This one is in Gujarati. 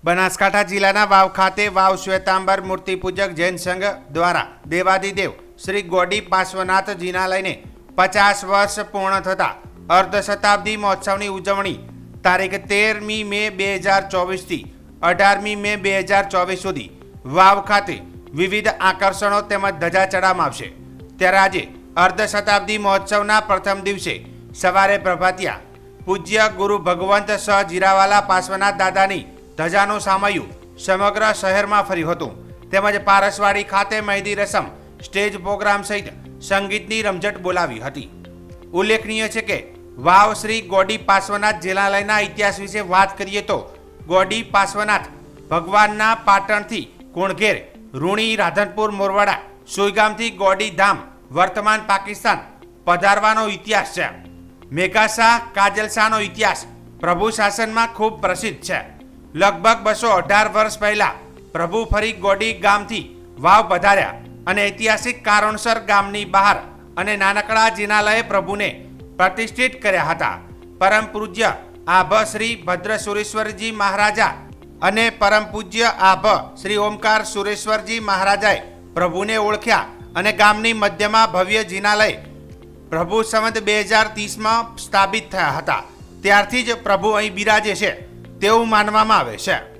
બનાસકાંઠા જિલ્લાના વાવ ખાતે વાવ શ્વેતાંબર મૂર્તિપૂજક જૈન સંઘ દ્વારા દેવાધિદેવ શ્રી ગોડી પાર્શ્વનાથજીના લઈને 50 વર્ષ પૂર્ણ થતા અર્ધ શતાબ્દી મહોત્સવની ઉજવણી તારીખ 13મી મે 2024 થી 18મી મે 2024 સુધી વાવ ખાતે વિવિધ આકર્ષણો તેમજ ધજા ચડાવવામાં આવશે। ત્યારે આજે અર્ધ શતાબ્દી મહોત્સવના પ્રથમ દિવસે સવારે પ્રભાતિયા પૂજ્ય ગુરુ ભગવંત સ જીરાવાલા પાર્શ્વનાથ દાદાની ધજાનું સામયું સમગ્ર શહેરમાં ફર્યું હતું। તેમજ પારસવાડી ખાતે મહેંદી રસમ સ્ટેજ પ્રોગ્રામ સહિત સંગીતની રમઝટ બોલાવી હતી। ઉલ્લેખનીય છે કે વાવ શ્રી ગોડી પાર્શ્વનાથ જિલ્લાલયના ઇતિહાસ વિશે વાત કરીએ તો ગોડી પાર્શ્વનાથ ભગવાનના પાટણથી કુણઘેર રૂણી રાધનપુર મોરવાડા સુઈગામથી ગોડી ધામ વર્તમાન પાકિસ્તાન પધારવાનો ઇતિહાસ છે। મેઘાશાહ કાજલશાહનો ઇતિહાસ પ્રભુ શાસનમાં ખૂબ પ્રસિદ્ધ છે। લગભગ 218 વર્ષ પહેલા પ્રભુ ફરી ગોડી ગામથી વાવ પધાર્યા અને ઐતિહાસિક કારણસર ગામની બહાર અને નાનકડા જિનાલયે પ્રભુને પ્રતિષ્ઠિત કર્યા હતા। પરમ પૂજ્ય આભ શ્રી ભદ્ર સુરેશ્વરજી મહારાજા અને પરમ પૂજ્ય આભ શ્રી ઓમકાર સુરેશ્વરજી મહારાજાએ પ્રભુને ઓળખ્યા અને ગામની મધ્યમાં ભવ્ય જિનાલય પ્રભુ સંવત 2030માં સ્થાપિત થયા હતા। ત્યારથી જ પ્રભુ અહીં બિરાજે છે તેવું માનવામાં આવે છે।